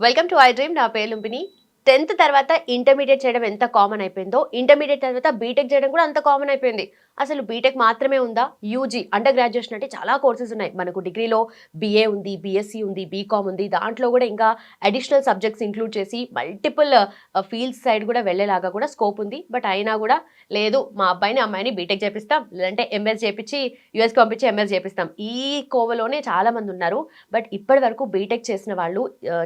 Welcome to I dream. నా పేరు Lumbini. 10th తర్వాత ఇంటర్మీడియట్ చేయడం ఎంత కామన్ అయిపోయిందో, ఇంటర్మీడియట్ తర్వాత బీటెక్ చేయడం కూడా అంత కామన్ అయిపోయింది. అసలు బీటెక్ మాత్రమే ఉందా? యూజీ అండర్ గ్రాడ్యుయేషన్ అంటే చాలా కోర్సెస్ ఉన్నాయి. మనకు డిగ్రీలో బీఏ ఉంది, బీఎస్సీ ఉంది, బీకామ్ ఉంది. దాంట్లో కూడా ఇంకా అడిషనల్ సబ్జెక్ట్స్ ఇంక్లూడ్ చేసి మల్టిపుల్ ఫీల్డ్స్ సైడ్ కూడా వెళ్ళేలాగా కూడా స్కోప్ ఉంది. బట్ అయినా కూడా లేదు, మా అబ్బాయిని అమ్మాయిని బీటెక్ చేపిస్తాం, లేదంటే ఎంఎస్ చేపించి యూఎస్కి పంపించి ఎంఎస్ చేపిస్తాం. ఈ కోవలోనే చాలా మంది ఉన్నారు. బట్ ఇప్పటి వరకు బీటెక్ చేసిన వాళ్ళు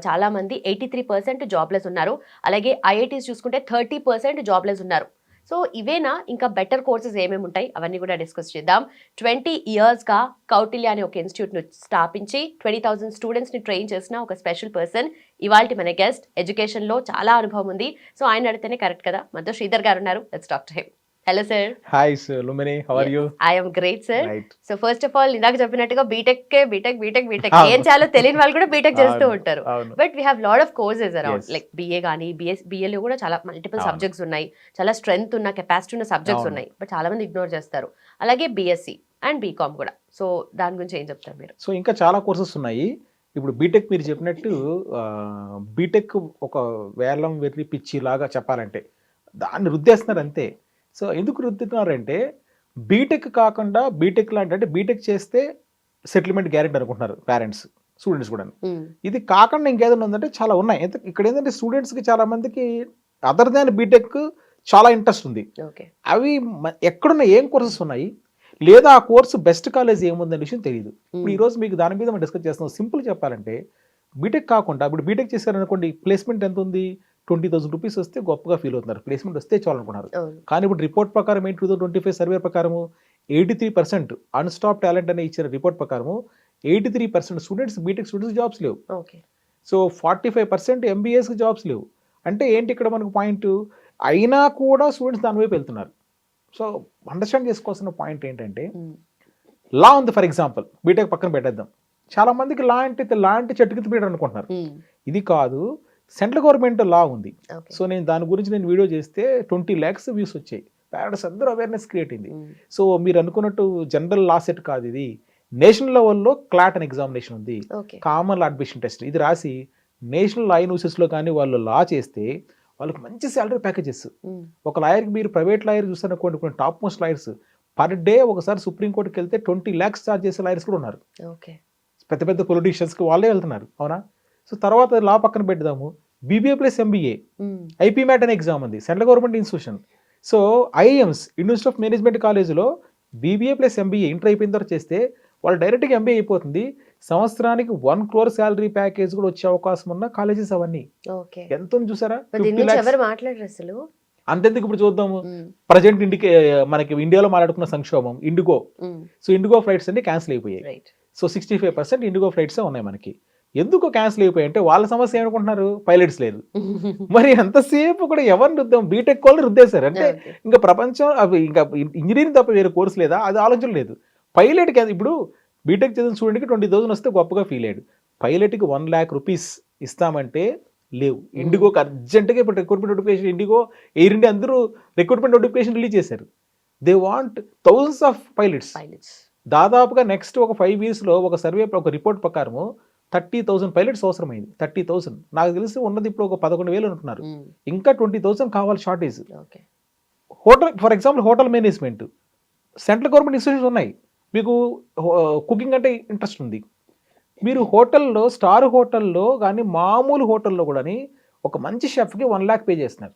చాలా మంది 83% జాబ్లెస్ ఉన్నారు. అలాగే ఐఐటీస్ చూసుకుంటే 30% జాబ్లెస్ ఉన్నారు. సో ఇవేనా ఇంకా బెటర్ కోర్సెస్ ఏమేమి ఉంటాయి అవన్నీ కూడా డిస్కస్ చేద్దాం. 20 ఇయర్స్గా కౌటిల్య అనే ఒక ఇన్స్టిట్యూట్ను స్థాపించి 20,000 స్టూడెంట్స్ని ట్రైన్ చేసిన ఒక స్పెషల్ పర్సన్ ఇవాల్టి మన గెస్ట్. ఎడ్యుకేషన్లో చాలా అనుభవం ఉంది. సో ఆయన అడిగితేనే కరెక్ట్ కదా. మనతో శ్రీధర్ గారు ఉన్నారు. Let's talk to him. Hello sir. Hi sir Lumbini, how are you? I am great sir. Right. So first of all ఇందాక చెప్పినట్టుగా బీటెక్ ఏం చేయాలో తెలియని వాళ్ళు కూడా బీటెక్ చేస్తూ ఉంటారు. But we have lot of courses around, like BA కానీ బిఏలో కూడా చాలా మల్టిపుల్ సబ్జెక్ట్స్ ఉన్నాయి. చాలా స్ట్రెంగ్త్ ఉన్న కెపాసిటీ ఉన్న సబ్జెక్ట్స్ ఉన్నాయి. బట్ చాలా మంది ఇగ్నోర్ చేస్తారు. అలాగే బిఎస్సి అండ్ బీకామ్ కూడా. సో దాని గురించి ఏం చెప్తారు మీరు? సో ఇంకా చాలా కోర్సెస్ ఉన్నాయి. ఇప్పుడు బీటెక్ మీరు చెప్పినట్టు బీటెక్ ఒక వేలం వెర్రి పిచ్చి లాగా చెప్పాలంటే దాన్ని రుద్దేస్తున్నారు అంతే. సో ఎందుకు రుద్దుతున్నారంటే బీటెక్ కాకుండా బీటెక్ లాంటి అంటే బీటెక్ చేస్తే సెటిల్మెంట్ గ్యారెంటీ అనుకుంటున్నారు పేరెంట్స్, స్టూడెంట్స్ కూడా. ఇది కాకుండా ఇంకేదైనా ఉందంటే చాలా ఉన్నాయి. ఇక్కడ ఏంటంటే స్టూడెంట్స్కి చాలా మందికి అదర్ దాన్ బీటెక్ చాలా ఇంట్రెస్ట్ ఉంది. అవి ఎక్కడున్న ఏం కోర్సెస్ ఉన్నాయి, లేదా ఆ కోర్సు బెస్ట్ కాలేజ్ ఏముందనే విషయం తెలియదు. ఇప్పుడు ఈరోజు మీకు దాని మీద మనం డిస్కస్ చేస్తున్నాం. సింపుల్ చెప్పాలంటే బీటెక్ కాకుండా ఇప్పుడు బీటెక్ చేశారనుకోండి, ప్లేస్మెంట్ ఎంత ఉంది? 20,000 రూపీస్ వస్తే గొప్పగా ఫీల్ అవుతున్నారు, ప్లేస్మెంట్ వస్తే చాలనుకున్నారు. కానీ ఇప్పుడు రిపోర్ట్ ప్రకారం ఏంటి, 2025 సర్వే ప్రకారము 83% అన్స్టాప్ టాలెంట్ అనే ఇచ్చిన రిపోర్ట్ ప్రకారము 83% స్టూడెంట్స్ బీటెక్ స్టూడెంట్స్ జాబ్స్ లేవు. సో 45% ఎంబీఏస్కి జాబ్స్ లేవు. అంటే ఏంటి ఇక్కడ మనకు పాయింట్? అయినా కూడా స్టూడెంట్స్ దాని వైపు వెళ్తున్నారు. సో అండర్స్టాండ్ చేసుకోవాల్సిన పాయింట్ ఏంటంటే లా ఉంది. ఫర్ ఎగ్జాంపుల్ బీటెక్ పక్కన పెట్టేద్దాం. చాలా మందికి లా అంటే చెట్టుకి పీటర్ అనుకుంటున్నారు. ఇది కాదు, సెంట్రల్ గవర్నమెంట్ లా ఉంది. సో నేను దాని గురించి వీడియో చేస్తే 20 lakhs వ్యూస్ వచ్చాయి. పేరెంట్స్ అందరూ అవేర్నెస్ క్రియేట్ అయింది. సో మీరు అనుకున్నట్టు జనరల్ లా సెట్ కాదు, ఇది నేషనల్ లెవెల్లో క్లాట్ అని ఎగ్జామినేషన్ ఉంది, కామన్ లా అడ్మిషన్ టెస్ట్. ఇది రాసి నేషనల్ లా యూనివర్సిటీస్లో కానీ వాళ్ళు లా చేస్తే వాళ్ళకి మంచి శాలరీ ప్యాకేజెస్. ఒక లాయర్కి మీరు ప్రైవేట్ లాయర్ చూస్తారనుకోండి, కొన్ని top most lawyers per day ఒకసారి సుప్రీంకోర్టుకి వెళ్తే 20 lakhs ఛార్జ్ చేసే లాయర్స్ కూడా ఉన్నారు. పెద్ద పెద్ద పొలిటీషియన్స్కి వాళ్ళే వెళ్తున్నారు, అవునా? సో తర్వాత లా పక్కన పెడదాము, BBA plus MBA IPMAT అనే ఎగ్జామ్ ఉంది, central government institution. So IIMs university of management కాలేజీలో బీబీఏ ప్లస్ ఎంబీఏ ఇంటర్ అయిపోయిన తర్వాత చేస్తే వాళ్ళు డైరెక్ట్గా ఎంబీఏ అయిపోతుంది. సంవత్సరానికి 1 crore శాలరీ ప్యాకేజ్ కూడా వచ్చే అవకాశం ఉన్న కాలేజెస్ అవన్నీ. ఎంత చూసారా? అంతెందుకు ఇప్పుడు చూద్దాము. ప్రజెంట్ మనకి ఇండియాలో మాట్లాడుకున్న సంక్షోభం ఇండిగో. సో ఇండిగో ఫ్లైట్స్ అన్ని క్యాన్సిల్ అయిపోయాయి. సో 65% ఇండిగో ఫ్లైట్సే ఉన్నాయి మనకి. ఎందుకు క్యాన్సిల్ అయిపోయాయి అంటే వాళ్ళ సమస్య ఏమనుకుంటున్నారు, పైలట్స్ లేదు. మరి ఎంతసేపు కూడా ఎవరిని రుద్దాం, బీటెక్ వాళ్ళు రుద్దేశారు. అంటే ఇంకా ప్రపంచం అవి ఇంకా ఇంజనీరింగ్ తప్ప వేరే కోర్సు లేదా అది ఆలోచన లేదు. పైలట్కి ఇప్పుడు బీటెక్ చదివిన స్టూడెంట్కి 20,000 వస్తే గొప్పగా ఫీల్ అయ్యాడు. పైలట్కి 1 lakh rupees ఇస్తామంటే లేవు. ఇండిగోకి అర్జెంటుగా ఇప్పుడు recruitment notification, IndiGo, air India అందరూ రిక్రూట్మెంట్ నోటిఫికేషన్ రిలీజ్ చేశారు. They want thousands of pilots. దాదాపుగా నెక్స్ట్ ఒక 5 yearsలో ఒక సర్వే ఒక రిపోర్ట్ ప్రకారము 30,000 పైలట్స్ అవసరమైంది. 30,000 నాకు తెలిసి ఉన్నది ఇప్పుడు ఒక 11,000 అంటున్నారు. ఇంకా 20,000 కావాలి shortage. Hotel for example hotel management central government institutions ఉన్నాయి. మీకు కుకింగ్ అంటే ఇంట్రెస్ట్ ఉంది, మీరు హోటల్లో స్టార్ హోటల్లో కానీ మామూలు హోటల్లో కూడా ఒక మంచి షెఫ్కి 1 lakh పే చేస్తున్నారు.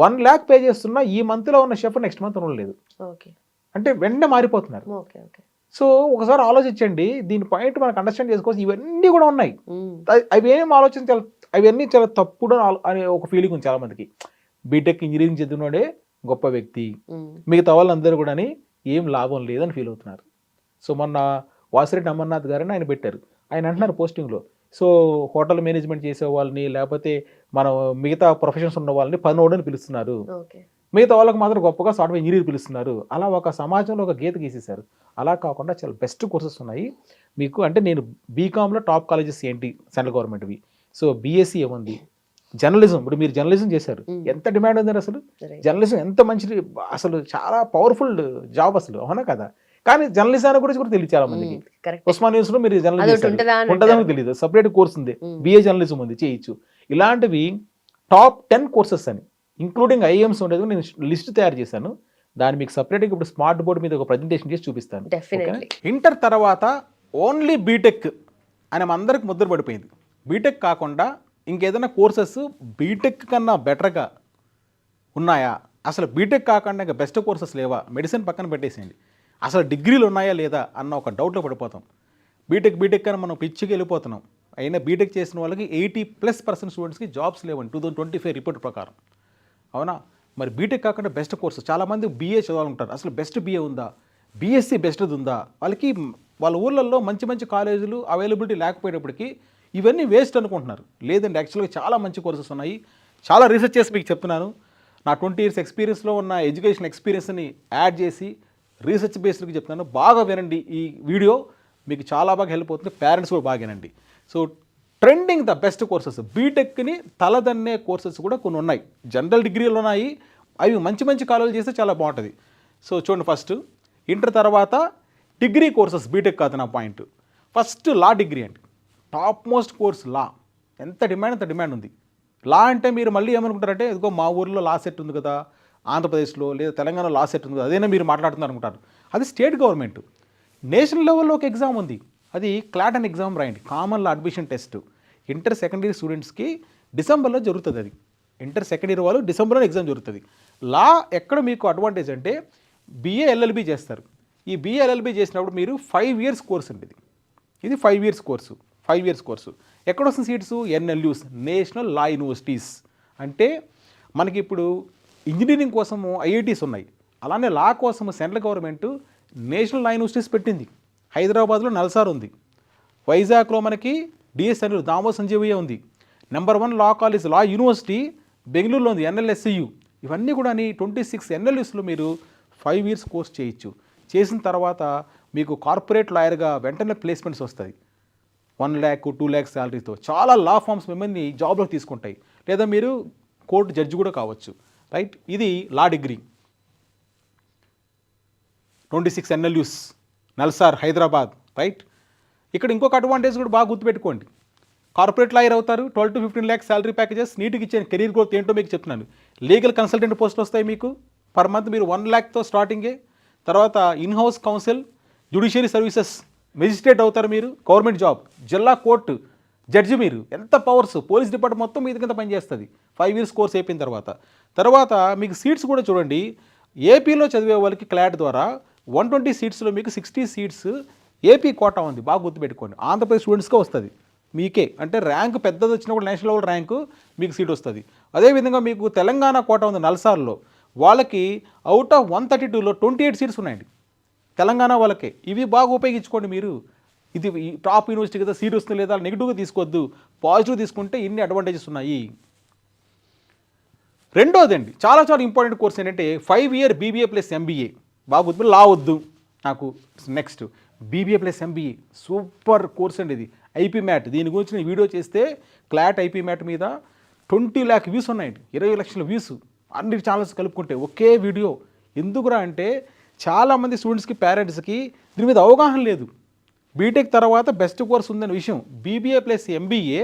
1 lakh పే చేస్తున్నా ఈ మంత్లో ఉన్న షెఫ్ నెక్స్ట్ మంత్ ఉండలేదు. అంటే వెంటనే మారిపోతున్నారు. సో ఒకసారి ఆలోచించండి, దీని పాయింట్ మనకు అండర్స్టాండ్ చేసుకోవచ్చు. ఇవన్నీ కూడా ఉన్నాయి, అవి ఏం ఆలోచించాలి, అవన్నీ చాలా తప్పుడు అనే ఒక ఫీలింగ్ ఉంది చాలా మందికి. బీటెక్ ఇంజనీరింగ్ చదివినోడే గొప్ప వ్యక్తి, మిగతా వాళ్ళందరూ కూడా ఏం లాభం లేదని ఫీల్ అవుతున్నారు. సో మొన్న వాసిరెడ్డి అమర్నాథ్ గారని ఆయన పెట్టారు. ఆయన అంటున్నారు పోస్టింగ్లో, సో హోటల్ మేనేజ్మెంట్ చేసే వాళ్ళని లేకపోతే మనం మిగతా ప్రొఫెషన్స్ ఉన్న వాళ్ళని పనోడని పిలుస్తున్నారు, మిగతా వాళ్ళకి మాత్రం గొప్పగా సాఫ్ట్వేర్ ఇంజనీర్ పిలుస్తున్నారు. అలా ఒక సమాజంలో ఒక గీత గీసేశారు. అలా కాకుండా చాలా బెస్ట్ కోర్సెస్ ఉన్నాయి మీకు. అంటే నేను బీకామ్లో టాప్ కాలేజెస్ ఏంటి సెంట్రల్ గవర్నమెంట్వి. సో బీఎస్సీ ఏముంది, జర్నలిజం. ఇప్పుడు మీరు జర్నలిజం చేశారు, ఎంత డిమాండ్ ఉందని అసలు. జర్నలిజం ఎంత మంచిది, అసలు చాలా పవర్ఫుల్ జాబ్ అసలు, అవునా కదా? కానీ జర్నలిజం గురించి కూడా తెలియదు చాలా మందికి. కరెక్ట్. ఉస్మాన్ యూనివర్సిటీలో మీరు అదొకటి జర్నలిజం ఉంటుందా అని ఉంటుందని అంటారు. తెలియదు, సపరేట్ కోర్స్ ఉంది, బిఏ జర్నలిజం ఉంది, చేయొచ్చు. ఇలాంటివి టాప్ 10 కోర్సెస్ అని ఇంక్లూడింగ్ ఐఎమ్స్ ఉండేది నేను లిస్ట్ తయారు చేశాను. దాన్ని మీకు సపరేట్గా ఇప్పుడు స్మార్ట్ బోర్డ్ మీద ఒక ప్రజెంటేషన్ చేసి చూపిస్తాను. డెఫినెట్లీ. ఇంటర్ తర్వాత ఓన్లీ బీటెక్ అని అందరికి ముద్ర పడిపోయింది. బీటెక్ కాకుండా ఇంకేదైనా కోర్సెస్ బీటెక్ కన్నా బెటర్గా ఉన్నాయా, అసలు బీటెక్ కాకుండా ఇంకా బెస్ట్ కోర్సెస్ లేవా, మెడిసిన్ పక్కన పెట్టేసేయండి, అసలు డిగ్రీలు ఉన్నాయా లేదా అన్న ఒక డౌట్లో పడిపోతాం. బీటెక్ అని మనం పిచ్చికి వెళ్ళిపోతున్నాం. అయినా బీటెక్ చేసిన వాళ్ళకి 80+% స్టూడెంట్స్కి జాబ్స్ లేవండి 2025 రిపోర్ట్ ప్రకారం. అవునా? మరి బీటెక్ కాకుండా బెస్ట్ కోర్సు, చాలామంది బీఏ చదవాలనుకుంటారు, అసలు బెస్ట్ బీఏ ఉందా, బీఎస్సీ బెస్ట్ది ఉందా, వాళ్ళకి వాళ్ళ ఊళ్ళల్లో మంచి మంచి కాలేజీలు అవైలబిలిటీ లేకపోయేటప్పటికీ ఇవన్నీ వేస్ట్ అనుకుంటున్నారు. లేదండి, యాక్చువల్గా చాలా మంచి కోర్సెస్ ఉన్నాయి. చాలా రీసెర్చ్ చేసి మీకు చెప్తున్నాను. నా 20 years ఎక్స్పీరియన్స్లో ఉన్న ఎడ్యుకేషన్ ఎక్స్పీరియన్స్ని యాడ్ చేసి రీసెర్చ్ బేస్డ్కి చెప్తున్నాను. బాగా వినండి, ఈ వీడియో మీకు చాలా బాగా హెల్ప్ అవుతుంది. పేరెంట్స్ కూడా బాగా వినండి. So trending the best courses, బీటెక్ని తలదన్నే కోర్సెస్ కూడా కొన్ని ఉన్నాయి. జనరల్ డిగ్రీలు ఉన్నాయి, అవి మంచి మంచి కాలేజీలు చేస్తే చాలా బాగుంటుంది. సో చూడండి, ఫస్ట్ ఇంటర్ తర్వాత డిగ్రీ కోర్సెస్, బీటెక్ కాదు నా పాయింట్. ఫస్ట్ లా డిగ్రీ అండి, టాప్ మోస్ట్ కోర్స్ లా. ఎంత డిమాండ్ అంత డిమాండ్ ఉంది. లా అంటే మీరు మళ్ళీ ఏమనుకుంటారంటే, ఇదిగో మా ఊర్లో లా సెట్ ఉంది కదా, ఆంధ్రప్రదేశ్లో లేదా తెలంగాణలో లా సెట్ ఉంది కదా, అదేనా మీరు మాట్లాడుతున్నారు అనుకుంటారు. అది స్టేట్ గవర్నమెంట్. నేషనల్ లెవెల్లో ఒక ఎగ్జామ్ ఉంది, అది క్లాట్ అని ఎగ్జామ్ రాయండి, కామన్ లా admission test. Inter second year స్టూడెంట్స్కి డిసెంబర్లో జరుగుతుంది. అది ఇంటర్ సెకండ్ ఇయర్ వాళ్ళు డిసెంబర్లో ఎగ్జామ్ జరుగుతుంది. లా ఎక్కడ మీకు అడ్వాంటేజ్ అంటే, బిఏ ఎల్ఎల్బి చేస్తారు. ఈ బిఏ ఎల్ఎల్బి చేసినప్పుడు మీరు 5 years కోర్స్ అండి. ఇది 5 years కోర్సు. 5 years కోర్సు ఎక్కడ వస్తుంది సీట్స్? ఎన్ఎల్యూస్, నేషనల్ లా యూనివర్సిటీస్. అంటే మనకి ఇప్పుడు ఇంజనీరింగ్ కోసము ఐఐటీస్ ఉన్నాయి, అలానే లా కోసము సెంట్రల్ గవర్నమెంట్ నేషనల్ లా యూనివర్సిటీస్ పెట్టింది. హైదరాబాద్లో నల్సార్ ఉంది, వైజాగ్లో మనకి డిఎస్ఎన్ దామో సంజీవయ్య ఉంది, నెంబర్ 1 లా కాలేజ్ లా యూనివర్సిటీ బెంగళూరులో ఉంది, ఎన్ఎల్ఎస్సియు. ఇవన్నీ కూడా 26 ఎన్ఎల్యూస్లో మీరు 5 years కోర్స్ చేయొచ్చు. చేసిన తర్వాత మీకు కార్పొరేట్ లాయర్గా వెంటనే ప్లేస్మెంట్స్ వస్తాయి. 1 lakh 2 lakh శాలరీతో చాలా లా ఫార్మ్స్ మిమ్మల్ని జాబ్లోకి తీసుకుంటాయి. లేదా మీరు కోర్టు జడ్జి కూడా కావచ్చు. రైట్, ఇది law degree. 26 NLUs, NALSAR, Hyderabad. Right, ఇక్కడ ఇంకొక అడ్వాంటేజ్ కూడా బాగా గుర్తుపెట్టుకోండి. కార్పొరేట్ లాయర్ అవుతారు, 12 to 15 lakh శాలరీ ప్యాకేజెస్, నీట్గా ఇచ్చే కెరీర్ గ్రోత్ ఏంటో మీకు చెప్తున్నాను. లీగల్ కన్సల్టెంట్ పోస్టులు వస్తాయి మీకు, పర్ మంత్ మీరు 1 lakhతో స్టార్టింగే. తర్వాత in-house council, judiciary services, magistrate అవుతారు మీరు, గవర్నమెంట్ జాబ్, జిల్లా కోర్టు జడ్జి. మీరు ఎంత పవర్స్, పోలీస్ డిపార్ట్మెంట్ మొత్తం మీద కింద పనిచేస్తుంది 5 years కోర్స్ అయిపోయిన తర్వాత మీకు సీట్స్ కూడా చూడండి. ఏపీలో చదివే వాళ్ళకి క్లాట్ ద్వారా 120 సీట్స్లో మీకు 60 సీట్స్ ఏపీ కోటా ఉంది, బాగా గుర్తుపెట్టుకోండి. ఆంధ్రప్రదేశ్ స్టూడెంట్స్కే వస్తుంది మీకే, అంటే ర్యాంక్ పెద్దది వచ్చినా కూడా నేషనల్ లెవెల్ ర్యాంకు మీకు సీట్ వస్తుంది. అదేవిధంగా మీకు తెలంగాణ కోటా ఉంది నల్సార్లో, వాళ్ళకి అవుట్ ఆఫ్ 132లో 28 సీట్స్ ఉన్నాయండి తెలంగాణ వాళ్ళకే. ఇవి బాగా ఉపయోగించుకోండి మీరు. ఇది టాప్ యూనివర్సిటీ కదా, సీట్ వస్తుంది లేదా నెగిటివ్గా తీసుకోవద్దు, పాజిటివ్ తీసుకుంటే ఇన్ని అడ్వాంటేజెస్ ఉన్నాయి. రెండోదండి, చాలా చాలా ఇంపార్టెంట్ కోర్స్ ఏంటంటే 5 year బీబీఏ ప్లస్ ఎంబీఏ. బాగా గుర్తు, లా వద్దు నాకు. Next BBA plus MBA, super course అండి ఇది. ఐపీ మ్యాట్, దీని గురించి నేను వీడియో చేస్తే క్లాట్ ఐపీ మ్యాట్ మీద 20 lakh వ్యూస్ ఉన్నాయండి, 20 లక్షల వ్యూస్ అన్ని ఛానల్స్ కలుపుకుంటే ఒకే వీడియో. ఎందుకురా అంటే చాలామంది స్టూడెంట్స్కి, పేరెంట్స్కి దీని మీద అవగాహన లేదు. బీటెక్ తర్వాత బెస్ట్ కోర్స్ ఉందనే విషయం. BBA plus MBA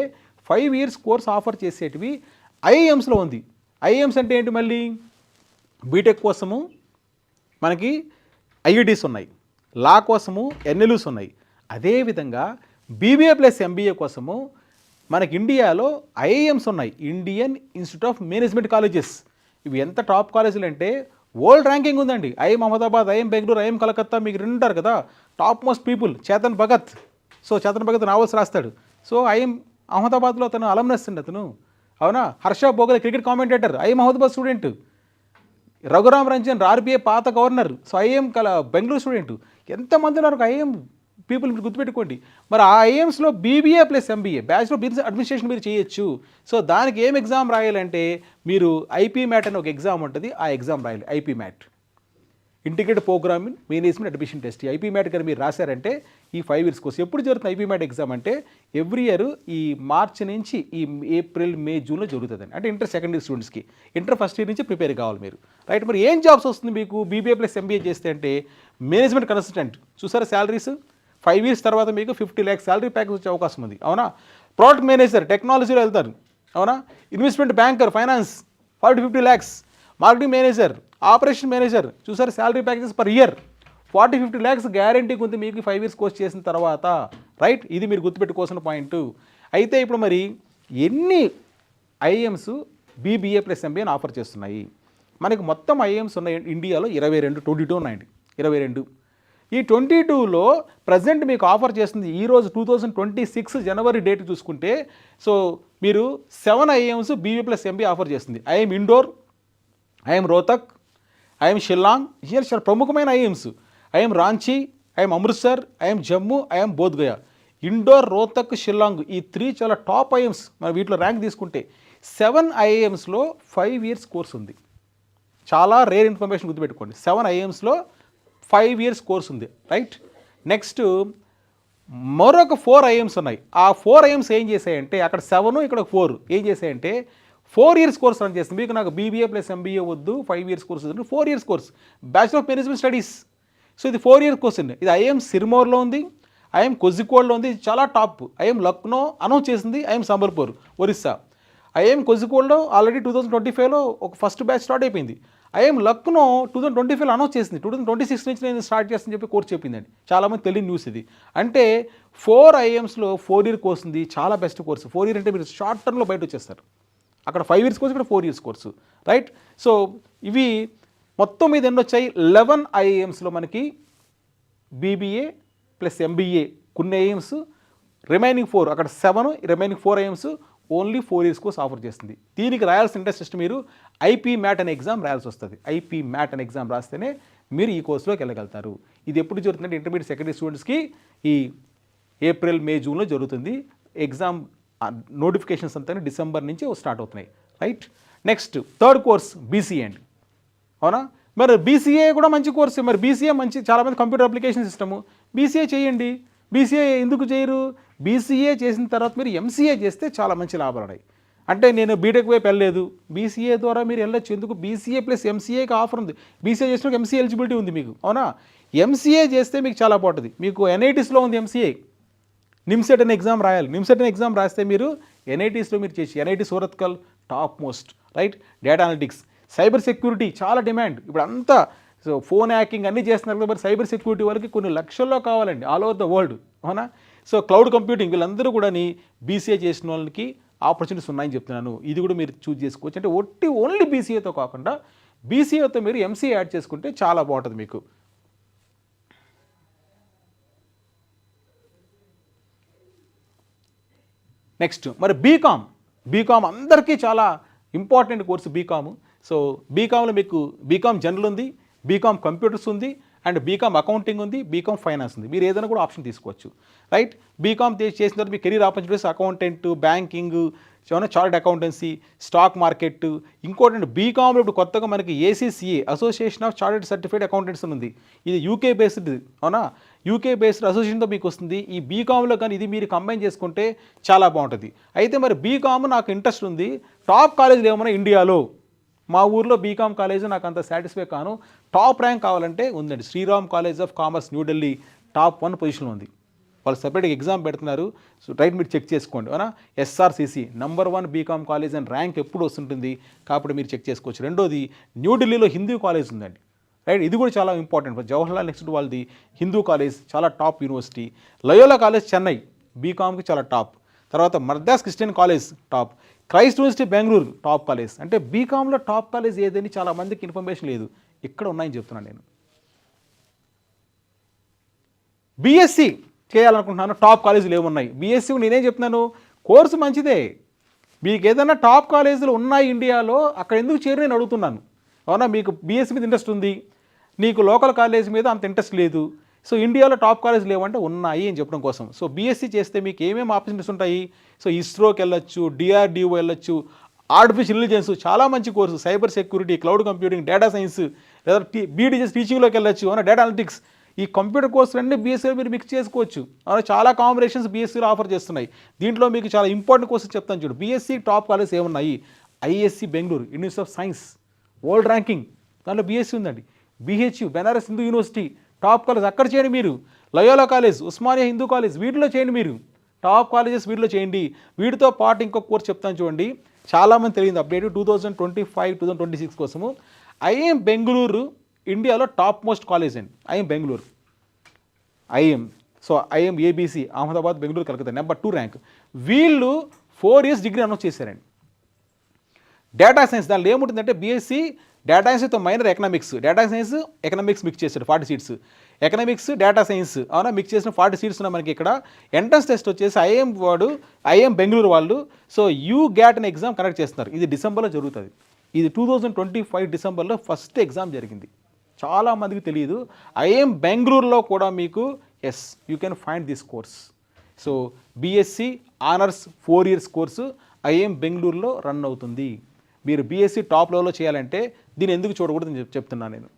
5 years course offer చేసేటివి ఐఐఎమ్స్లో ఉంది. ఐఐఎమ్స్ అంటే ఏంటి? మళ్ళీ బీటెక్ కోసము మనకి ఐఐటీస్ ఉన్నాయి, లా కోసము ఎన్ఎల్యూస్ ఉన్నాయి. అదేవిధంగా బీబీఏ ప్లస్ ఎంబీఏ కోసము మనకి ఇండియాలో ఐఐఎమ్స్ ఉన్నాయి, Indian institute of management colleges. ఇవి ఎంత టాప్ కాలేజీలు అంటే వరల్డ్ ర్యాంకింగ్ ఉందండి. IIM Ahmedabad, IIM Bengaluru, IIM Calcutta, మీకు ఉంటారు కదా top most people. Chetan Bhagat, so Chetan Bhagat novels రాస్తాడు. సో ఐఎం అహ్మదాబాద్లో అతను అలమ్నస్ అండి అతను, అవునా. Harsha Bhogle cricket commentator, IIM Ahmedabad student. Raghuram Rajan RBI పాత governor, so IIM Bengaluru student. ఎంతమంది ఉన్నారు ఐఎం పీపుల్, మీరు గుర్తుపెట్టుకోండి. మరి ఆ ఐఎమ్స్లో BBA plus MBA, bachelor of business administration మీరు చేయొచ్చు. సో దానికి ఏం ఎగ్జామ్ రాయాలంటే మీరు ఐపీ మ్యాట్ అని ఒక ఎగ్జామ్ ఉంటుంది, ఆ ఎగ్జామ్ రాయాలి. IPMAT, integrated programming management admission test. IPMAT కానీ మీరు రాశారంటే ఈ 5 years కోర్స్. ఎప్పుడు జరుగుతుంది ఐపీ మ్యాట్ ఎగ్జామ్ అంటే ఎవ్రీ ఇయర్ ఈ మార్చి నుంచి ఈ ఏప్రిల్, మే, జూన్లో జరుగుతుందండి. అంటే ఇంటర్ సెకండ్ ఇయర్ స్టూడెంట్స్కి, ఇంటర్ ఫస్ట్ ఇయర్ నుంచి ప్రిపేర్ కావాలి మీరు. రైట్, మరి ఏం జాబ్స్ వస్తుంది మీకు బీబీఏ ప్లస్ ఎంబీఏ చేస్తే అంటే? మేనేజ్మెంట్ కన్సల్టెంట్ చూసారా శాలరీస్ 5 years తర్వాత మీకు 50 lakhs శాలరీ ప్యాకేజ్ వచ్చే అవకాశం ఉంది, అవునా. ప్రోడక్ట్ మేనేజర్ టెక్నాలజీలో వెళ్తారు, అవునా. Investment banker finance 40-50 lakhs. Marketing manager, operation manager చూసారు salary packages per year 40-50 lakhs guarantee ఉంది మీకు 5 years కోర్స్ చేసిన తర్వాత, రైట్. ఇది మీరు గుర్తుపెట్టుకోవాల్సిన పాయింట్. అయితే ఇప్పుడు మరి ఎన్ని ఐఏఎమ్స్ బీబీఏ ప్లస్ ఎంబీఏ ఆఫర్ చేస్తున్నాయి? మనకి మొత్తం ఐఏఎమ్స్ ఉన్న ఇండియాలో 22 ఉన్నాయండి, 22. ఈ 22లో ప్రజెంట్ మీకు ఆఫర్ చేస్తుంది ఈరోజు 2026 జనవరి డేట్ చూసుకుంటే, సో మీరు 7 IIMs BBA plus MBA offer చేస్తుంది. IIM Indore, IIM Rohtak, IIM Shillong, ఇయర్ చాలా ప్రముఖమైన IIMs. IIM Ranchi, IIM Amritsar, IIM Jammu, IIM Bodhgaya. Indore, Rohtak, Shillong ఈ 3 చాలా టాప్ ఐఏఎమ్స్. మనం వీటిలో ర్యాంక్ తీసుకుంటే 7 ఐఏఎమ్స్లో 5 years కోర్స్ ఉంది. చాలా రేర్ ఇన్ఫర్మేషన్ గుర్తుపెట్టుకోండి. 7 ఐఏఎమ్స్లో 5 years కోర్స్ ఉంది, రైట్. నెక్స్ట్ మరొక 4 ఐఎమ్స్ ఉన్నాయి. ఆ 4 ఐఎమ్స్ ఏం చేశాయంటే, అక్కడ 7 ఇక్కడ 4 ఏం చేశాయంటే 4 years కోర్స్ రన్ చేస్తుంది. మీకు నాకు బీబీఏ ప్లస్ ఎంబీఏ వద్దు, 5 years కోర్స్ వద్దు, 4 years course bachelor of management studies. So ఇది 4 years కోర్స్ అండి. ఇది ఐఎమ్ సిర్మౌర్లో ఉంది, ఐఎమ్ కొజికోడ్లో ఉంది, ఇది చాలా టాప్. ఐఎమ్ లక్నో అనౌన్స్ చేసింది, ఐఎమ్ సంబల్పూర్ ఒరిస్సా. ఐఎమ్ కొజికోడ్లో ఆల్రెడీ 2025లో ఒక ఫస్ట్ బ్యాచ్ స్టార్ట్ అయిపోయింది. ఐఎమ్ లక్నో 2025లో అనౌన్స్ చేసింది, 2026 నుంచి నేను స్టార్ట్ చేస్తానని చెప్పి కోర్స్ చెప్పిందండి. చాలామంది తెలియని న్యూస్ ఇది. అంటే 4 ఐఎమ్స్లో 4 year కోర్స్ ఉంది, చాలా బెస్ట్ కోర్సు. 4 year అంటే మీరు షార్ట్ టర్మ్లో బయట వచ్చేస్తారు. అక్కడ 5 years కోర్సు, ఇక్కడ 4 years కోర్సు, రైట్. సో ఇవి మొత్తం మీద ఎన్ని వచ్చాయి? 11 ఐఏఎమ్స్లో మనకి బీబీఏ ప్లస్ ఎంబీఏ కొన్ని ఐఏఎమ్స్, రిమైనింగ్ 4 అక్కడ 7, remaining 4 ఐఏఎమ్స్ only 4 years course offer చేస్తుంది. దీనికి రాయాల్సిన టెస్ట్ మీరు ఐపీ మ్యాట్ అనే ఎగ్జామ్ రాయాల్సి వస్తుంది. ఐపీ మ్యాట్ అనే ఎగ్జామ్ రాస్తేనే మీరు ఈ కోర్సులోకి వెళ్ళగలుగుతారు. ఇది ఎప్పుడు జరుగుతుందంటే ఇంటర్మీడియట్ సెకండరీ స్టూడెంట్స్కి ఈ ఏప్రిల్, మే, జూన్లో జరుగుతుంది. ఎగ్జామ్ నోటిఫికేషన్స్ అంతా డిసెంబర్ నుంచి స్టార్ట్ అవుతున్నాయి, right. Next 3rd course BCA అండి, అవునా. మరి బీసీఏ కూడా మంచి కోర్సు. మరి బీసీఏ మంచి, చాలామంది కంప్యూటర్ అప్లికేషన్ సిస్టము బీసీఏ చేయండి. బీసీఏ ఎందుకు చేయరు? బీసీఏ చేసిన తర్వాత మీరు ఎంసీఏ చేస్తే చాలా మంచి లాభాలు ఉన్నాయి. అంటే నేను బీటెక్ వైపు వెళ్ళలేదు, బీసీఏ ద్వారా మీరు వెళ్ళొచ్చు. ఎందుకు? బీసీఏ ప్లస్ ఎంసీఏకి ఆఫర్ ఉంది. బీసీఏ చేసిన ఎంసీఏ ఎలిజిబిలిటీ ఉంది మీకు, అవునా. ఎంసీఏ చేస్తే మీకు చాలా బాగుంటుంది. మీకు ఎన్ఐటీస్లో ఉంది ఎంసీఏ. నిమ్సెట్ అనే ఎగ్జామ్ రాయాలి. నిమ్సెట్ అనే ఎగ్జామ్ రాస్తే మీరు ఎన్ఐటీస్లో మీరు చేసి, NIT Surathkal top most, right. Data analytics, cyber security చాలా డిమాండ్ ఇప్పుడు అంతా. సో ఫోన్ హ్యాకింగ్ అన్నీ చేస్తున్నారు కదా, మరి సైబర్ సెక్యూరిటీ వరకు కొన్ని లక్షల్లో కావాలండి ఆల్ ఓవర్ ద వరల్డ్, అవునా. సో క్లౌడ్ కంప్యూటింగ్ వీళ్ళందరూ కూడా బీసీఏ చేసిన వాళ్ళకి ఆపర్చునిటీస్ ఉన్నాయని చెప్తున్నాను. ఇది కూడా మీరు చూజ్ చేసుకోవచ్చు. అంటే ఓన్లీ బీసీఏతో కాకుండా బీసీఏతో మీరు ఎంసీఏ యాడ్ చేసుకుంటే చాలా బాగుంటుంది మీకు. నెక్స్ట్ మరి బీకామ్ అందరికీ చాలా ఇంపార్టెంట్ కోర్సు బీకామ్. సో బీకామ్లో మీకు బీకామ్ జనరల్ ఉంది, బీకామ్ కంప్యూటర్స్ ఉంది, అండ్ బీకామ్ అకౌంటింగ్ ఉంది, బీకామ్ ఫైనాన్స్ ఉంది. మీరు ఏదైనా కూడా ఆప్షన్ తీసుకోవచ్చు, రైట్. బీకామ్ చేసిన తర్వాత మీ career opportunities accountant, banking, chartered accountancy, stock market. ఇంకోటి బీకామ్లో ఇప్పుడు కొత్తగా మనకి ACCA association of chartered certified accountants ఉంది. ఇది యూకే బేస్డ్, అవునా. యూకే బేస్డ్ అసోసియేషన్తో మీకు వస్తుంది. ఈ బీకామ్లో కానీ ఇది మీరు కంబైన్ చేసుకుంటే చాలా బాగుంటుంది. అయితే మరి బీకామ్ నాకు ఇంట్రెస్ట్ ఉంది, టాప్ కాలేజీలు ఏమన్నా ఇండియాలో, మా ఊర్లో బీకామ్ కాలేజ్ నాకు అంత సాటిస్ఫై కాను, టాప్ ర్యాంక్ కావాలంటే ఉందండి. Shriram college of commerce New Delhi top 1 పొజిషన్లో ఉంది. వాళ్ళు సపరేట్గా ఎగ్జామ్ పెడుతున్నారు. సో రైట్, మీరు చెక్ చేసుకోండి, అవునా. SRCC number 1 B Com college and rank ఎప్పుడు వస్తుంటుంది కాబట్టి మీరు చెక్ చేసుకోవచ్చు. రెండోది న్యూఢిల్లీలో హిందూ కాలేజ్ ఉందండి, రైట్. ఇది కూడా చాలా ఇంపార్టెంట్. జవహర్లాల్ నెహ్రూ వాళ్ళది హిందూ కాలేజ్ చాలా top university. Loyola college Chennai బీకామ్కి చాలా టాప్. తర్వాత Madras christian college top. Christ university Bengaluru top college. అంటే బీకామ్లో టాప్ కాలేజ్ ఏదని చాలా మందికి ఇన్ఫర్మేషన్ లేదు, ఇక్కడ ఉన్నాయని చెప్తున్నాను నేను. బీఎస్సీ చేయాలనుకుంటున్నాను, టాప్ కాలేజీలు ఏమున్నాయి? బీఎస్సీ నేనేం చెప్తున్నాను, కోర్సు మంచిదే. మీకు ఏదైనా టాప్ కాలేజీలు ఉన్నాయి ఇండియాలో, అక్కడ ఎందుకు చేరి నేను అడుగుతున్నాను, అవునా. మీకు బీఎస్సీ మీద ఇంట్రెస్ట్ ఉంది, నీకు లోకల్ కాలేజ్ మీద అంత ఇంట్రెస్ట్ లేదు. సో ఇండియాలో టాప్ కాలేజ్ లేవంటే ఉన్నాయి అని చెప్పడం కోసం. సో బీఎస్సీ చేస్తే మీకు ఏమేమి ఆపర్చునిటీస్ ఉంటాయి? సో ఇస్రోకి వెళ్ళొచ్చు, డిఆర్డిఓ వెళ్ళొచ్చు, ఆర్టిఫిషియల్ ఇంటెలిజెన్స్ చాలా మంచి course, cyber security, cloud computing, data science, లేదా బీడీజెస్ టీచింగ్లోకి వెళ్ళొచ్చు, అవునా. డేటా అనలిటిక్స్, ఈ కంప్యూటర్ కోర్సులన్నీ బీఎస్సీలో మీరు మిక్స్ చేసుకోవచ్చు, అవునా. చాలా కాంబినేషన్స్ బీఎస్సీలో ఆఫర్ చేస్తున్నాయి. దీంట్లో మీకు చాలా ఇంపార్టెంట్ కోర్సెస్ చెప్తాను చూడు. బీఎస్సీ టాప్ కాలేజ్ ఏమున్నాయి? IISc Bengaluru university of science world ranking, దాంట్లో బీఎస్సీ ఉందండి. BHU Banaras Hindu university top college అక్కడ చేయండి మీరు. Loyola college, Osmania Hindu college వీటిలో చేయండి మీరు. టాప్ కాలేజెస్ వీటిలో చేయండి. వీటితో పాటు ఇంకొక కోర్స్ చెప్తాను చూడండి, చాలామంది తెలియదు అప్డేట్ 2025-2026 కోసము. ఐఎం బెంగళూరు ఇండియాలో టాప్ మోస్ట్ కాలేజ్ అండి. IIM Bengaluru, IIM. So IIM ABC, Ahmedabad, Bengaluru, Calcutta number 2 rank. వీళ్ళు 4 years డిగ్రీ అనౌన్స్ చేశారండి. డేటా సైన్స్ దానిలో ఏముంటుందంటే బీఎస్సీ డేటా సైన్స్తో minor economics, data science economics mix చేశారు 40 సీట్స్. ఎకనామిక్స్ డేటా సైన్స్ అవునా మిక్స్ చేసిన 40 సీట్స్ ఉన్నాయి మనకి ఇక్కడ. ఎంట్రన్స్ టెస్ట్ వచ్చేసి ఐఎం బెంగళూరు వాళ్ళు సో గ్యాట్ అనే ఎగ్జామ్ కండక్ట్ చేస్తున్నారు. ఇది డిసెంబర్లో జరుగుతుంది. ఇది 2025 డిసెంబర్లో ఫస్ట్ ఎగ్జామ్ జరిగింది. చాలామందికి తెలియదు. ఐఎం బెంగళూరులో కూడా మీకు you can find this course. So BSc honours 4 years course IIM బెంగళూరులో రన్ అవుతుంది. మీరు బీఎస్సీ టాప్ లెవెల్లో చేయాలంటే దీన్ని ఎందుకు చూడకూడదు చెప్తున్నాను నేను,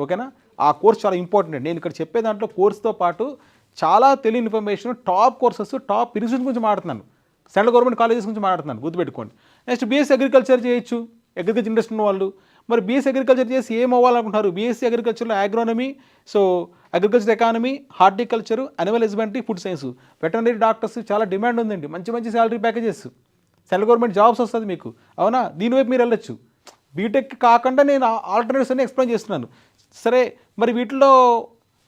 ఓకేనా. ఆ కోర్స్ చాలా ఇంపార్టెంట్. నేను ఇక్కడ చెప్పే దాంట్లో కోర్సుతో పాటు చాలా తెలియని information, top courses, top institutes గురించి మాట్లాడుతున్నాను, సెంట్రల్ గవర్నమెంట్ కాలేజెస్ గురించి మాట్లాడుతున్నాను, గుర్తుపెట్టుకోండి. నెక్స్ట్ బీఎస్సీ అగ్రికల్చర్ చేయొచ్చు, అగ్రికల్చర్ ఇంట్రెస్ట్ ఉన్న వాళ్ళు. మరి బీఎస్సీ అగ్రికల్చర్ చేసి ఏం అవ్వాలనుకుంటున్నారు? బీఎస్సీ అగ్రికల్చర్లో agronomy, so agriculture economy, horticulture, animal husbandry, food science, veterinary doctors చాలా డిమాండ్ ఉందండి. మంచి మంచి salary packages, central government jobs వస్తుంది మీకు, అవునా. దీనివైపు మీరు వెళ్ళొచ్చు. బీటెక్ కాకుండా నేను ఆల్టర్నేటివ్స్ అన్ని ఎక్స్ప్లెయిన్ చేస్తున్నాను. సరే మరి వీటిలో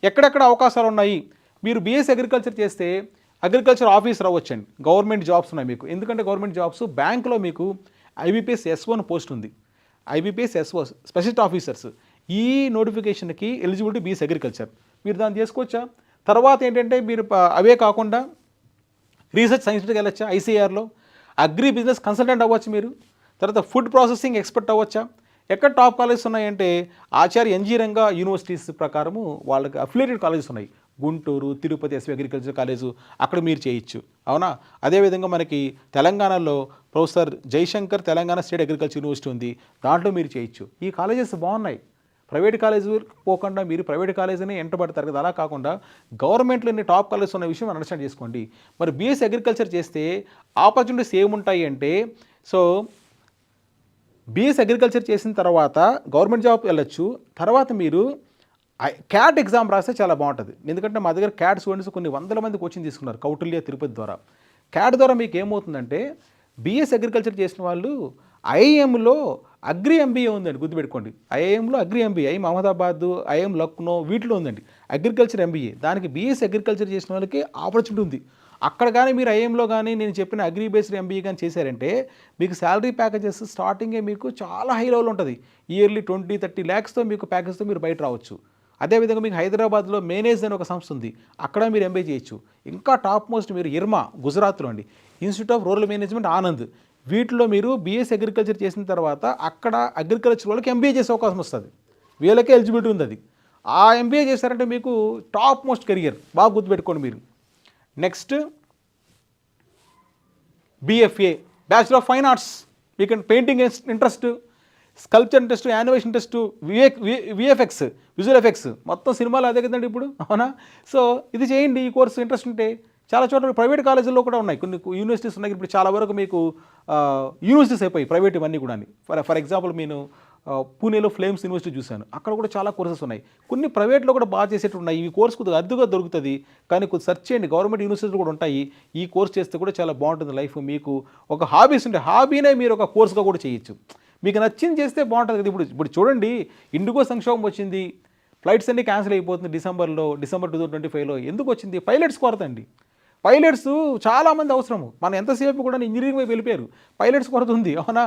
ఎక్కడెక్కడ అవకాశాలు ఉన్నాయి? మీరు బీఎస్సీ అగ్రికల్చర్ చేస్తే అగ్రికల్చర్ ఆఫీసర్ అవ్వచ్చండి. గవర్నమెంట్ జాబ్స్ ఉన్నాయి మీకు. ఎందుకంటే గవర్నమెంట్ జాబ్స్ బ్యాంకులో మీకు ఐబీపీఎస్ S1 పోస్ట్ ఉంది. IBPS S1 specialist officers. ఈ నోటిఫికేషన్కి ఎలిజిబిలిటీ బీఎస్సీ అగ్రికల్చర్, మీరు దాన్ని చేసుకోవచ్చా? తర్వాత ఏంటంటే మీరు అవే కాకుండా రీసెర్చ్ సైన్స్కి వెళ్ళొచ్చా? ఐసీఆర్లో అగ్రి బిజినెస్ కన్సల్టెంట్ అవ్వచ్చు మీరు. తర్వాత ఫుడ్ ప్రాసెసింగ్ ఎక్స్పర్ట్ అవ్వచ్చా? ఎక్కడ టాప్ కాలేజెస్ ఉన్నాయంటే ఆచార్య ఎన్జీ రంగా యూనివర్సిటీస్ ప్రకారము వాళ్ళకి అఫిలియేటెడ్ కాలేజెస్ ఉన్నాయి. Guntur, Tirupati SV agriculture college, అక్కడ మీరు చేయొచ్చు, అవునా. అదేవిధంగా మనకి తెలంగాణలో professor Jayashankar Telangana state agriculture university ఉంది, దాంట్లో మీరు చేయొచ్చు. ఈ కాలేజెస్ బాగున్నాయి. ప్రైవేట్ కాలేజ్ పోకుండా మీరు ప్రైవేట్ కాలేజీని ఎంటబడతారు కదా, అలా కాకుండా గవర్నమెంట్లో ఎన్ని టాప్ కాలేజెస్ ఉన్న విషయం అండర్స్టాండ్ చేసుకోండి. మరి బీఎస్సీ అగ్రికల్చర్ చేస్తే ఆపర్చునిటీస్ ఏముంటాయి అంటే, సో బీఎస్సీ అగ్రికల్చర్ చేసిన తర్వాత గవర్నమెంట్ జాబ్ వెళ్ళొచ్చు. తర్వాత మీరు క్యాట్ ఎగ్జామ్ రాస్తే చాలా బాగుంటుంది. ఎందుకంటే మా దగ్గర క్యాట్ స్టూడెంట్స్ కొన్ని వందల మంది కోచింగ్ తీసుకున్నారు కౌటిల్య తిరుపతి ద్వారా. క్యాట్ ద్వారా మీకు ఏమవుతుందంటే బీఎస్సీ అగ్రికల్చర్ చేసిన వాళ్ళు ఐఐఎంలో అగ్రి ఎంబీఏ ఉందండి, గుర్తుపెట్టుకోండి. ఐఐఎంలో agri MBA, IIM Ahmedabad, IIM Lucknow వీటిలో ఉందండి అగ్రికల్చర్ ఎంబీఏ. దానికి బీఎస్సీ అగ్రికల్చర్ చేసిన వాళ్ళకి ఆపర్చునిటీ ఉంది. అక్కడ కానీ మీరు ఐఎంలో కానీ నేను చెప్పిన అగ్రి బేస్డ్ ఎంబీఏ కానీ చేశారంటే మీకు శాలరీ ప్యాకేజెస్ స్టార్టింగే మీకు చాలా హై లెవెల్ ఉంటుంది. ఇయర్లీ 20-30 lakhsతో మీకు ప్యాకేజ్తో మీరు బయట రావచ్చు. అదేవిధంగా మీకు హైదరాబాద్లో మేనేజ్ అని ఒక సంస్థ ఉంది, అక్కడ మీరు ఎంబీఏ చేయొచ్చు. ఇంకా టాప్ మోస్ట్ మీరు ఇర్మా గుజరాత్లో అండి, institute of rural management Anand, వీటిలో మీరు బీఎస్సీ అగ్రికల్చర్ చేసిన తర్వాత అక్కడ అగ్రికల్చర్ వాళ్ళకి ఎంబీఏ చేసే అవకాశం వస్తుంది. వీళ్ళకే ఎలిజిబిలిటీ ఉంది అది. ఆ ఎంబీఏ చేశారంటే మీకు టాప్ మోస్ట్ కెరియర్, బాగా గుర్తుపెట్టుకోండి మీరు. Next BFA, bachelor of fine arts. మీకు painting interest, sculpture interest, animation interest, VFX visual effects, మొత్తం సినిమాలు అదే కదండి ఇప్పుడు, అవునా. సో ఇది చేయండి. ఈ కోర్సు ఇంట్రెస్ట్ ఉంటే చాలా చోట్ల ప్రైవేట్ కాలేజీల్లో కూడా ఉన్నాయి, కొన్ని యూనివర్సిటీస్ ఉన్నాయి. ఇప్పుడు చాలా వరకు మీకు యూనివర్సిటీస్ అయిపోయి ప్రైవేట్ ఇవన్నీ కూడా. ఫర్ ఎగ్జాంపుల్ నేను పూణేలో ఫ్లేమ్స్ యూనివర్సిటీ చూశాను, అక్కడ కూడా చాలా కోర్సెస్ ఉన్నాయి. కొన్ని ప్రైవేట్లో కూడా బాగా చేసేట్టు ఉన్నాయి. ఈ కోర్స్ కొద్దిగా అద్దుగా దొరుకుతుంది, కానీ కొద్దిగా సెర్చ్ చేయండి. గవర్నమెంట్ యూనివర్సిటీలు కూడా ఉంటాయి. ఈ కోర్స్ చేస్తే కూడా చాలా బాగుంటుంది లైఫ్. మీకు ఒక హాబీస్ ఉంటే హాబీనే మీరు ఒక కోర్స్గా కూడా చేయొచ్చు. మీకు నచ్చింది చేస్తే బాగుంటుంది కదా. ఇప్పుడు చూడండి, ఇండిగో సంక్షోభం వచ్చింది, ఫ్లైట్స్ అన్నీ క్యాన్సిల్ అయిపోతుంది డిసెంబర్ 2025లో. ఎందుకు వచ్చింది? పైలట్స్ కొరత అండి. పైలట్స్ చాలామంది అవసరము. మనం ఎంతసేపు కూడా ఇంజనీరింగ్ వైపు వెళ్ళిపోయారు, పైలట్స్ కొరత ఉంది, అవునా,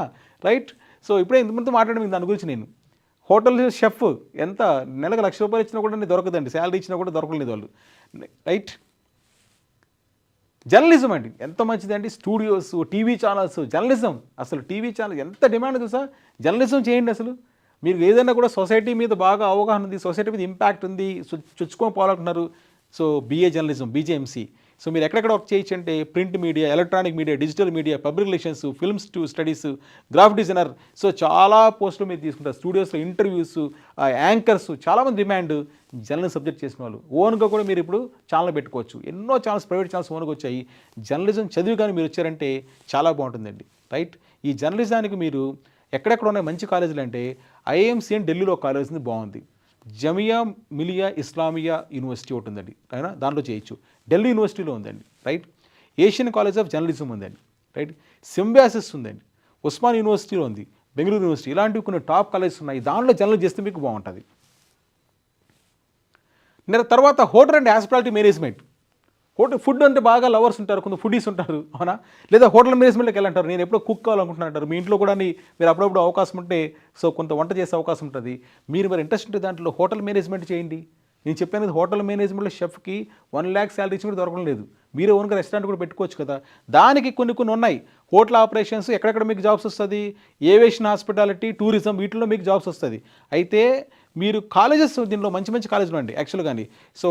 రైట్. సో ఇప్పుడే ఇంతమంది మాట్లాడడం దాని గురించి. నేను హోటల్ షెఫ్ ఎంత నెలకు ₹1,00,000 ఇచ్చినా కూడా దొరకదండి, శాలరీ ఇచ్చినా కూడా దొరకలేదు వాళ్ళు, రైట్. జర్నలిజం అండి ఎంత మంచిదండి, స్టూడియోస్, టీవీ ఛానల్స్, జర్నలిజం. అసలు టీవీ ఛానల్ ఎంత డిమాండ్ చూసా. జర్నలిజం చేయండి. అసలు మీరు ఏదైనా కూడా సొసైటీ మీద బాగా అవగాహన ఉంది, సొసైటీ మీద ఇంపాక్ట్ ఉంది, చొచ్చుకొని పోవాలనుకుంటున్నారు, so BA journalism, BJMC. So మీరు ఎక్కడెక్కడ వర్క్ చేయొచ్చు అంటే print media, electronic media, digital media, public relations, films studies, graphic designer. So చాలా పోస్టులు మీరు తీసుకుంటారు. స్టూడియోస్లో ఇంటర్వ్యూస్, యాంకర్స్, చాలామంది డిమాండ్ జర్నలిజం సబ్జెక్ట్ చేసిన వాళ్ళు. ఓన్గా కూడా మీరు ఇప్పుడు ఛానల్ పెట్టుకోవచ్చు. ఎన్నో ఛానల్స్, ప్రైవేట్ ఛానల్స్ ఓన్గా వచ్చాయి. జర్నలిజం చదివి కానీ మీరు వచ్చారంటే చాలా బాగుంటుందండి, రైట్. ఈ జర్నలిజానికి మీరు ఎక్కడెక్కడ ఉన్నాయి మంచి కాలేజీలు అంటే IIMC అని ఢిల్లీలో కాలేజ్ ఉంది, బాగుంది. జమియా మిలియా ఇస్లామియా యూనివర్సిటీ ఒకటి ఉందండి, అయినా దాంట్లో చేయొచ్చు. ఢిల్లీ యూనివర్సిటీలో ఉందండి, right. Asian college of journalism ఉందండి, రైట్. సింబాసిస్ ఉందండి, ఉస్మాన్ యూనివర్సిటీలో ఉంది, బెంగళూరు యూనివర్సిటీ, ఇలాంటివి కొన్ని టాప్ కాలేజెస్ ఉన్నాయి. దాంట్లో జర్నలిజం చేస్తే మీకు బాగుంటుంది. తర్వాత hotel and hospitality management. Food అంటే బాగా లవర్స్ ఉంటారు, కొంత ఫుడీస్ ఉంటారు, అవునా? లేదా హోటల్ మేనేజ్మెంట్కి వెళ్ళంటారు, నేను ఎప్పుడో కుక్ కావాలనుకుంటున్నాను అంటారు. మీ ఇంట్లో కూడా మీరు అప్పుడప్పుడు అవకాశం ఉంటే కొంత వంట చేసే అవకాశం ఉంటుంది. మీరు ఇంట్రెస్ట్ ఉంటే దాంట్లో హోటల్ మేనేజ్మెంట్ చేయండి. నేను చెప్పాను హోటల్ మేనేజ్మెంట్లో షెఫ్కి 1 lakh శాలరీ ఇచ్చి కూడా దొరకడం లేదు. మీరే ఓన్గా రెస్టారెంట్ కూడా పెట్టుకోవచ్చు కదా. దానికి కొన్ని ఉన్నాయి. హోటల్ ఆపరేషన్స్ ఎక్కడెక్కడ మీకు జాబ్స్ వస్తుంది, ఏవియేషన్, హాస్పిటాలిటీ, టూరిజం, వీటిలో మీకు జాబ్స్ వస్తుంది. అయితే మీరు కాలేజెస్ దీనిలో మంచి కాలేజీలు అండి యాక్చువల్గాని. సో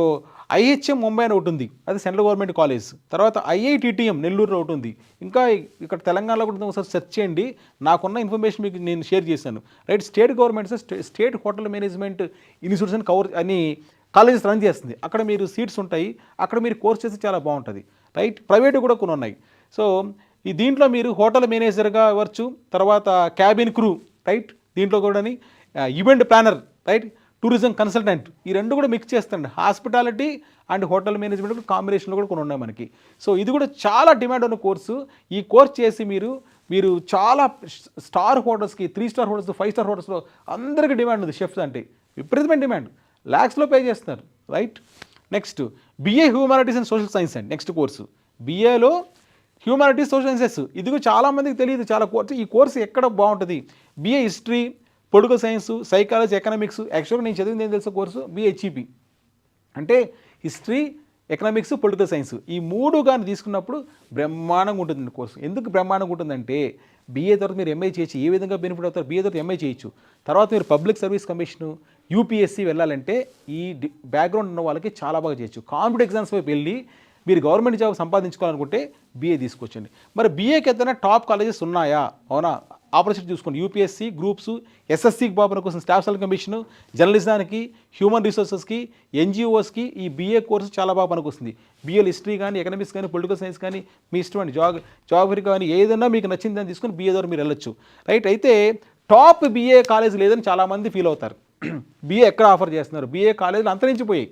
ఐహెచ్ఎం ముంబై అని ఒకటి ఉంది, అది సెంట్రల్ గవర్నమెంట్ కాలేజ్. తర్వాత ఐఐటిటిఎం నెల్లూరులో ఒకటి ఉంది. ఇంకా ఇక్కడ తెలంగాణలో కూడా ఒకసారి సెర్చ్ చేయండి, నాకున్న ఇన్ఫర్మేషన్ మీకు నేను షేర్ చేశాను, right. State government state hotel management institutes అని కాలేజెస్ రన్ చేస్తుంది. అక్కడ మీరు సీట్స్ ఉంటాయి, అక్కడ మీరు కోర్స్ చేస్తే చాలా బాగుంటుంది, రైట్. ప్రైవేట్ కూడా కొన్ని ఉన్నాయి. సో దీంట్లో మీరు హోటల్ మేనేజర్గా అవ్వచ్చు, తర్వాత క్యాబిన్ క్రూ, రైట్. దీంట్లో కూడా event planner, right. Tourism consultant, ఈ రెండు కూడా మిక్స్ చేస్తాండి. హాస్పిటాలిటీ అండ్ హోటల్ మేనేజ్మెంట్ కాంబినేషన్లో కూడా కొన్ని ఉన్నాయి మనకి. సో ఇది కూడా చాలా డిమాండ్ ఉన్న కోర్సు. ఈ కోర్స్ చేసి మీరు చాలా స్టార్ హోటల్స్కి, 3 star హోటల్స్, 5 star హోటల్స్లో అందరికీ డిమాండ్ ఉంది. షెఫ్స్ అంటే విపరీతమైన డిమాండ్, ల్యాక్స్లో పే చేస్తున్నారు, right. Next BA humanities and social science అండి నెక్స్ట్ కోర్సు. బిఏలో హ్యూమానిటీస్, సోషల్ సైన్సెస్, ఇది కూడా చాలామందికి తెలియదు చాలా కోర్సు. ఈ కోర్సు ఎక్కడ బాగుంటుంది, BA history, political science, psychology, economics. యాక్చువల్గా నేను చదివింది ఏం తెలుసు కోర్సు, బిహెచ్ఈపి అంటే హిస్టరీ, ఎకనామిక్స్, పొలిటికల్ సైన్స్. ఈ 3 కానీ తీసుకున్నప్పుడు బ్రహ్మాండంగా ఉంటుంది కోర్సు. ఎందుకు బ్రహ్మాండంగా ఉంటుందంటే బీఏ తర్వాత మీరు ఎంఐ చేయొచ్చు. ఏ విధంగా బెనిఫిట్ అవుతారు, బీఏ తర్వాత ఎంఐ చేయొచ్చు. తర్వాత మీరు పబ్లిక్ సర్వీస్ కమిషను, యూపీఎస్సీ వెళ్ళాలంటే ఈ బ్యాక్గ్రౌండ్ ఉన్న వాళ్ళకి చాలా బాగా చేయొచ్చు. కాంపిటేటివ్ ఎగ్జామ్స్ వైపు వెళ్ళి మీరు గవర్నమెంట్ జాబ్ సంపాదించుకోవాలనుకుంటే బీఏ తీసుకొచ్చండి. మరి బీఏకి ఏదైనా టాప్ కాలేజెస్ ఉన్నాయా, అవునా? ఆపర్చునిటీ చూసుకోండి. యూపీఎస్సీ, గ్రూప్స్, ఎస్ఎస్సీకి బాబుల కోసం స్టాఫ్ సెలక్షన్ కమిషను, జర్నలిజానికి, హ్యూమన్ రిసోర్సెస్కి, ఎన్జిఓస్కి ఈ బీఏ కోర్సు చాలా బాగా పనికొస్తుంది. బీఏలో హిస్టరీ కానీ, ఎకనామిక్స్ కానీ, పొలిటికల్ సైన్స్ కానీ మీ ఇష్టం అండి. జాగ్రఫీ కానీ ఏదైనా మీకు నచ్చిందని తీసుకొని బీఏ ద్వారా మీరు వెళ్ళొచ్చు, రైట్. అయితే టాప్ బీఏ కాలేజ్ లేదని చాలామంది ఫీల్ అవుతారు. బీఏ ఎక్కడ ఆఫర్ చేస్తున్నారు, బీఏ కాలేజీలు అంతరించిపోయాయి.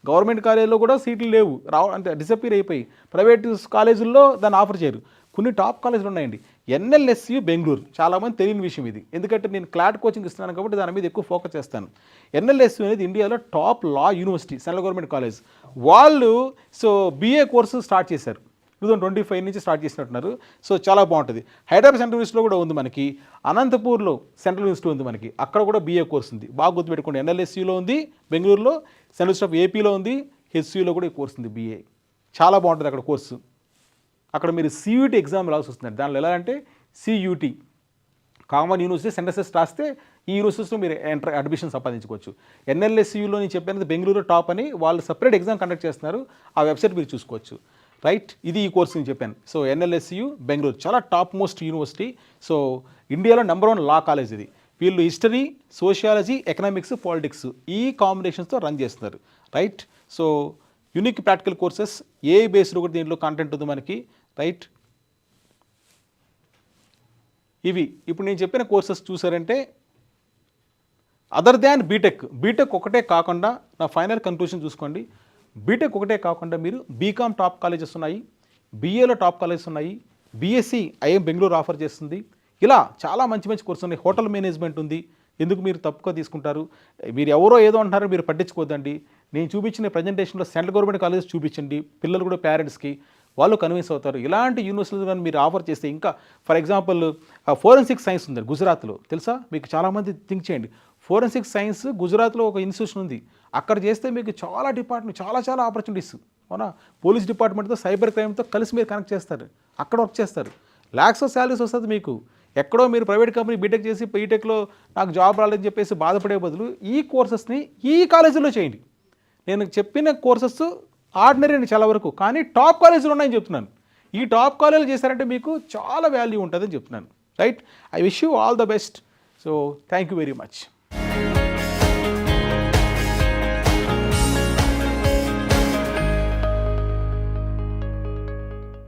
గవర్నమెంట్ కాలేజీలో కూడా సీట్లు లేవు, అంటే డిసప్పీర్ అయిపోయి. ప్రైవేట్ కాలేజీల్లో దాన్ని ఆఫర్ చేయరు. కొన్ని టాప్ కాలేజీలు ఉన్నాయండి. ఎన్ఎల్ఎస్యు బెంగళూరు, చాలామంది తెలియని విషయం ఇది, ఎందుకంటే నేను క్లాట్ కోచింగ్ ఇస్తున్నాను కాబట్టి దాని మీద ఎక్కువ ఫోకస్ చేస్తాను. ఎన్ఎల్ఎస్యు అనేది ఇండియాలో టాప్ లా యూనివర్సిటీ, సెంట్రల్ గవర్నమెంట్ కాలేజ్. వాళ్ళు బీఏ కోర్సు స్టార్ట్ చేశారు, 2025 నుంచి స్టార్ట్ చేసినట్టున్నారు. సో చాలా బాగుంటుంది. హైదరాబాద్ సెంట్రల్ యూనివర్సిటీలో కూడా ఉంది మనకి, అనంతపూర్లో సెంట్రల్ యూనివర్సిటీ ఉంది మనకి, అక్కడ కూడా బీఏ కోర్స్ ఉంది. బాగా గుర్తుపెట్టుకోండి, ఎన్ఎల్ఎస్యూలో ఉంది బెంగళూరులో, సెంట్రల్ యూనివర్సిటీ ఆఫ్ ఏపీలో ఉంది, హెచ్యూలో కూడా ఈ కోర్స్ ఉంది బీఏ. చాలా బాగుంటుంది అక్కడ కోర్సు. అక్కడ మీరు సియూటీ ఎగ్జామ్ రావాల్సి వస్తుంది. దానిలో ఎలా అంటే సియూటీ కామన్ యూనివర్సిటీ సెంటర్సెస్ రాస్తే ఈ యూనివర్సిటీస్లో మీరు అడ్మిషన్ సంపాదించుకోవచ్చు. ఎన్ఎల్ఎస్యూలో నేను చెప్పినది బెంగళూరు టాప్ అని, వాళ్ళు సపరేట్ ఎగ్జామ్ కండక్ట్ చేస్తున్నారు, ఆ వెబ్సైట్ మీరు చూసుకోవచ్చు, రైట్. ఇది ఈ కోర్స్ నేను చెప్పాను. సో ఎన్ఎల్ఎస్యు బెంగళూరు చాలా టాప్ మోస్ట్ యూనివర్సిటీ. సో ఇండియాలో #1 లా కాలేజ్ ఇది. వీళ్ళు హిస్టరీ, సోషియాలజీ, ఎకనామిక్స్, పాలిటిక్స్ ఈ కాంబినేషన్స్తో రన్ చేస్తున్నారు, right. So unique practical courses, A based కూడా దీంట్లో కంటెంట్ ఉంది మనకి, రైట్. ఇవి ఇప్పుడు నేను చెప్పిన కోర్సెస్ చూసారంటే అదర్ దాన్ బీటెక్ ఒకటే కాకుండా, నా ఫైనల్ కన్క్లూషన్ చూసుకోండి, బీటెక్ ఒకటే కాకుండా మీరు బీకామ్ టాప్ కాలేజెస్ ఉన్నాయి, బీఏలో టాప్ కాలేజెస్ ఉన్నాయి, బీఎస్సీ ఐఎం బెంగళూరు ఆఫర్ చేస్తుంది. ఇలా చాలా మంచి కోర్సు ఉన్నాయి. హోటల్ మేనేజ్మెంట్ ఉంది. ఎందుకు మీరు తప్పుగా తీసుకుంటారు, మీరు ఎవరో ఏదో అంటున్నారో మీరు పట్టించుకోవద్దండి. నేను చూపించిన ప్రజెంటేషన్లో సెంట్రల్ గవర్నమెంట్ కాలేజెస్ చూపించండి, పిల్లలు కూడా పేరెంట్స్కి వాళ్ళు కన్విన్స్ అవుతారు. ఇలాంటి యూనివర్సిటీలు కానీ మీరు ఆఫర్ చేస్తే, ఇంకా ఫర్ ఎగ్జాంపుల్ ఫోరెన్సిక్ సైన్స్ ఉంది గుజరాత్లో, తెలుసా మీకు? చాలామంది థింక్ చేయండి, ఫోరెన్సిక్ సైన్స్ గుజరాత్లో ఒక ఇన్స్టిట్యూషన్ ఉంది. అక్కడ చేస్తే మీకు చాలా డిపార్ట్మెంట్, చాలా ఆపర్చునిటీస్, అవునా? పోలీస్ డిపార్ట్మెంట్తో, సైబర్ క్రైమ్తో కలిసి మీరు కనెక్ట్ చేస్తారు, అక్కడ వర్క్ చేస్తారు, ల్యాక్స్ ఆఫ్ శాలరీస్ వస్తుంది మీకు. ఎక్కడో మీరు ప్రైవేట్ కంపెనీ బీటెక్ చేసి బీటెక్లో నాకు జాబ్ రాలేదని చెప్పేసి బాధపడే బదులు ఈ కోర్సెస్ని ఈ కాలేజీలో చేయండి. నేను చెప్పిన కోర్సెస్ ఆర్డినరీ అండి చాలా వరకు, కానీ టాప్ కాలేజీలు ఉన్నాయని చెప్తున్నాను. ఈ టాప్ కాలేజీలు చేశారంటే మీకు చాలా వాల్యూ ఉంటుందని చెప్తున్నాను, right. I wish you all the best. So thank you very much.